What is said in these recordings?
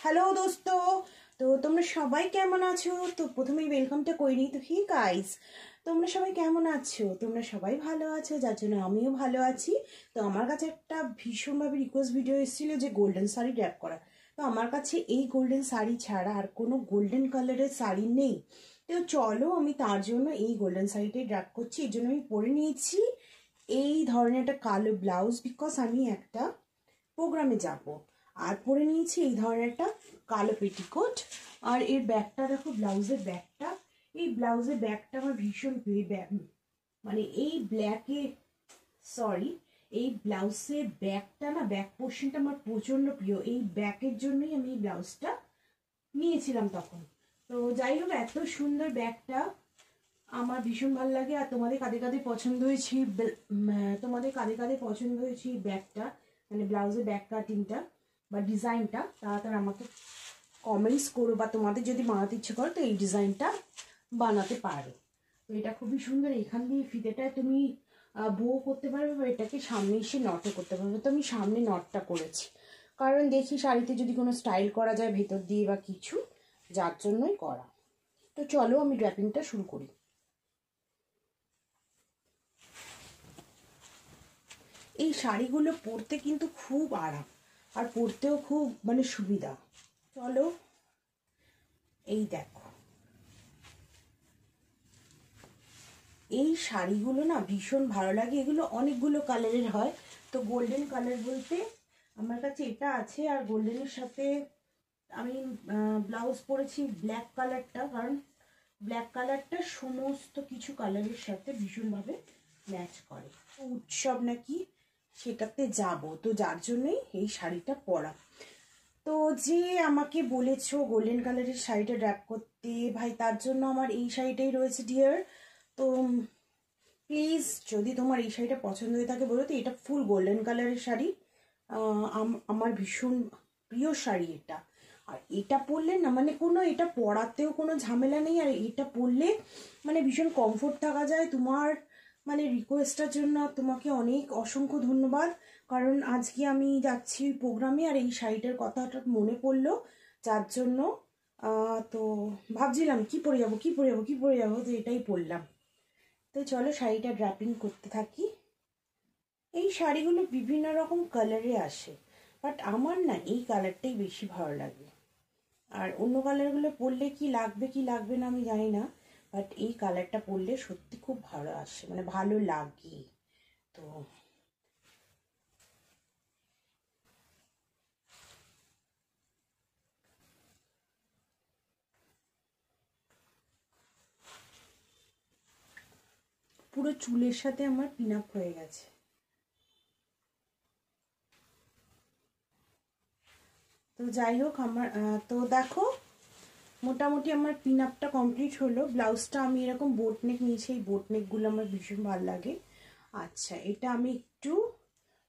Hello দোস্ত, তো তোমরা সবাই কেমন আছো? তো প্রথমেই ওয়েলকামটা করে নিই। তো হে গাইস, তোমরা সবাই কেমন আছো? তোমরা সবাই ভালো আছো, যার জন্য আমিও ভালো আছি। তো আমার কাছে একটা ভীষণভাবে রিকোয়েস্ট ভিডিও এসেছিলো যে গোল্ডেন শাড়ি ড্র্যাপ করা। তো আমার কাছে এই গোল্ডেন শাড়ি ছাড়া আর কোনো গোল্ডেন কালারের শাড়ি নেই। তো চলো আমি তার জন্য এই গোল্ডেন শাড়িটাই ড্র্যাপ করছি। এর জন্য আমি পরে নিয়েছি এই ধরনের একটা কালো ব্লাউজ, বিকজ আমি একটা প্রোগ্রামে যাব। আর পরে নিয়েছি এই ধরনের একটা কালো পেটিকোট। আর এর ব্যাগটা দেখো, ব্লাউজের ব্যাগটা, এই ব্লাউজের ব্যাগটা আমার ভীষণ মানে এই এই ব্লাউজের ব্যাগটা না, ব্যাক পোর্শনটা আমার প্রচন্ড প্রিয়। এই ব্যাগের জন্যই আমি এই ব্লাউজটা নিয়েছিলাম তখন। তো যাই হোক, এত সুন্দর ব্যাগটা আমার ভীষণ ভালো লাগে। আর তোমাদের কাদের কাদের পছন্দ হয়েছে, ব্যাগটা, মানে ব্লাউজের ব্যাক কাটিংটা বা ডিজাইনটা, তাড়াতাড়ি আমাকে কমেন্টস করো। বা তোমাদের যদি বানাতে ইচ্ছে করো তো এই ডিজাইনটা বানাতে পারো। তো এটা খুবই সুন্দর। এখান দিয়ে ফিতেটা তুমি বো করতে পারবে বা এটাকে সামনে এসে নটও করতে পারবে। তো আমি সামনে নটটা করেছি, কারণ দেখি শাড়িতে যদি কোনো স্টাইল করা যায় ভেতর দিয়ে বা কিছু, যার জন্যই করা। তো চলো আমি ড্র্যাপিংটা শুরু করি। এই শাড়িগুলো পরতে কিন্তু খুব আরাম, আর পরতেও খুব মানে সুবিধা। চলো, এই দেখো, এই শাড়িগুলো না ভীষণ ভালো লাগে। এগুলো অনেকগুলো কালারের হয়। তো গোল্ডেন কালার বলতে আমার কাছে এটা আছে, আর গোল্ডেনের সাথে আমি ব্লাউজ পরেছি ব্ল্যাক কালারটা, কারণ ব্ল্যাক কালারটা সমস্ত কিছু কালারের সাথে ভীষণভাবে ম্যাচ করে। উৎসব নাকি সেটাতে যাব, তো যার জন্যই এই শাড়িটা পরা। তো যে আমাকে বলেছো গোল্ডেন কালারের শাড়িটা ড্র্যাপ করতে, ভাই তার জন্য আমার এই শাড়িটাই রয়েছে ডিয়ার। তো প্লিজ যদি তোমার এই শাড়িটা পছন্দ হয়ে থাকে বলো। তো এটা ফুল গোল্ডেন কালারের শাড়ি, আমার ভীষণ প্রিয় শাড়ি এটা। আর এটা পরলে না, মানে কোনো এটা পরাতেও কোনো ঝামেলা নেই। আর এটা পরলে মানে ভীষণ কমফোর্ট থাকা যায়। তোমার মানে রিকোয়েস্টটার জন্য তোমাকে অনেক অসংখ্য ধন্যবাদ, কারণ আজকে আমি যাচ্ছি প্রোগ্রামে আর এই শাড়িটার কথাটা মনে পড়লো, যার জন্য তো ভাবছিলাম কি পরে যাবো, তো এটাই পরলাম। তো চলো শাড়িটা ড্র্যাপিং করতে থাকি। এই শাড়িগুলো বিভিন্ন রকম কালারে আসে, বাট আমার না এই কালারটাই বেশি ভালো লাগে। আর অন্য কালারগুলো পরলে কি লাগবে না আমি জানি না, বাট এই কালারটা পরলে সত্যি খুব ভালো আসে, মানে ভালো লাগে। তো পুরো চুলের সাথে আমার পিন আপ হয়ে গেছে। তো যাই হোক, আমার তো দেখো মোটামুটি আমার পিন আপটা কমপ্লিট হলো। ব্লাউজটা আমি এরকম বোট নেক নিয়েছি, এই বোট নেকগুলো আমার ভীষণ ভালো লাগে। আচ্ছা, এটা আমি একটু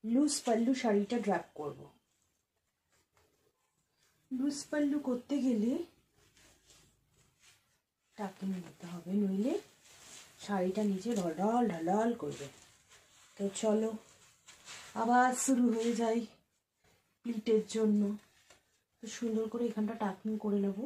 লুজ পাল্লু শাড়িটা ড্র্যাপ করব। লুজ পাল্লু করতে গেলে টাকিং নিতে হবে, নইলে শাড়িটা নিচে ঢলঢল ঢলঢল করবে। তো চলো আবার শুরু হয়ে যায় প্লিটের জন্য। তো সুন্দর করে এখানটা টাকিং করে নেব।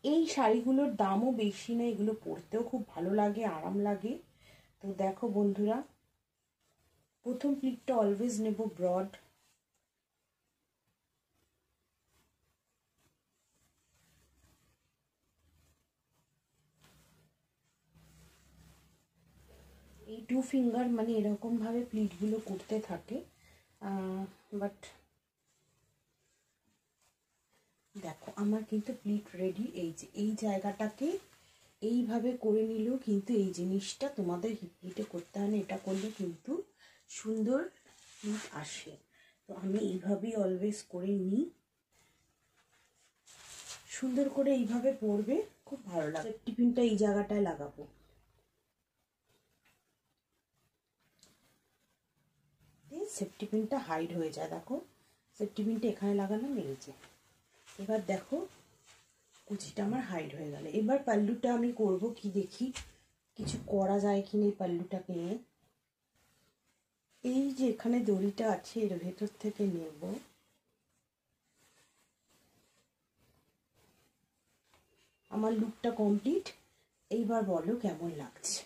এই শাড়িগুলোর দামও বেশি না, এগুলো পরতেও খুব ভালো লাগে, আরাম লাগে। তো দেখো বন্ধুরা, প্রথম প্লিটটা অলওয়েজ নেব ব্রড। এই 2 ফিঙ্গার মানে এরকম ভাবে প্লিটগুলো করতে থাকে। বাট দেখো আমার কিন্তু প্লিট রেডি। এই যে এই জায়গাটাকে এইভাবে করে নিলেও কিন্তু এই জিনিসটা তোমাদের হিপলিটে করতে হয় না, এটা করলে কিন্তু সুন্দর প্লিট আসে। তো আমি এইভাবেই অলওয়েজ করে নিই। সুন্দর করে এইভাবে পরবে, খুব ভালো লাগে। সেফটি পিনটা এই জায়গাটায় লাগাবো। সেফটি পিনটা হাইড হয়ে যায়, দেখো সেফটি পিনটা এখানে লাগানো নেই। এবার দেখো কুচিটা আমার হাইড হয়ে গেল। এবার পাল্লুটা আমি করব কি দেখি কিছু করা যায় কিনা এই পাল্লুটাকে নিয়ে। এই যে এখানে দড়িটা আছে এর ভেতর থেকে নেব, আমার লুকটা কমপ্লিট। এইবার বলো কেমন লাগছে।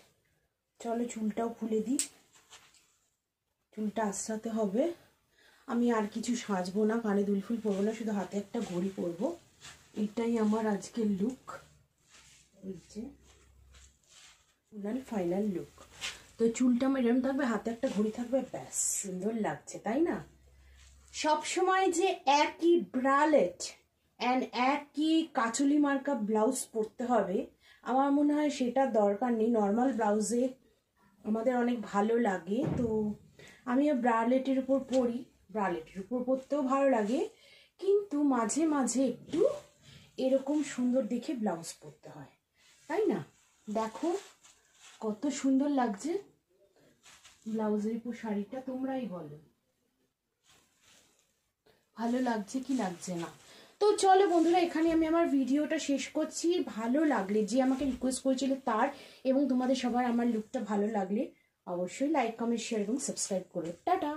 চলো চুলটাও খুলে দিই, চুলটা আঁচড়াতে হবে। আমি আর কিছু সাজবো না, কানে দুল ফুল পরবো না, শুধু হাতে একটা ঘড়ি পরবো। এটাই আমার আজকের লুক, এই যে ফাইনাল লুক। তো চুলটা আমার এরকম থাকবে, হাতে একটা ঘড়ি থাকবে, ব্যাস সুন্দর লাগছে তাই না? সব সময় যে একই ব্রালেট অ্যান্ড একই কাচুলি মার্কা ব্লাউজ পরতে হবে আমার মনে হয় সেটা দরকার নেই। নর্মাল ব্লাউজে আমাদের অনেক ভালো লাগে, তো আমিও ব্রালেটের উপর পরি, ব্রালেটের উপর পরতেও ভালো লাগে, কিন্তু মাঝে মাঝে একটু এরকম সুন্দর দেখে ব্লাউজ পরতে হয় তাই না? দেখো কত সুন্দর লাগছে ব্লাউজের উপর শাড়িটা, তোমরাই বলো ভালো লাগছে কি লাগছে না। তো চলো বন্ধুরা, এখানে আমি আমার ভিডিওটা শেষ করছি। ভালো লাগলে, যে আমাকে রিকোয়েস্ট করেছিল তার এবং তোমাদের সবার আমার লুকটা ভালো লাগলে অবশ্যই লাইক কমেন্ট শেয়ার এবং সাবস্ক্রাইব করো। টাটা।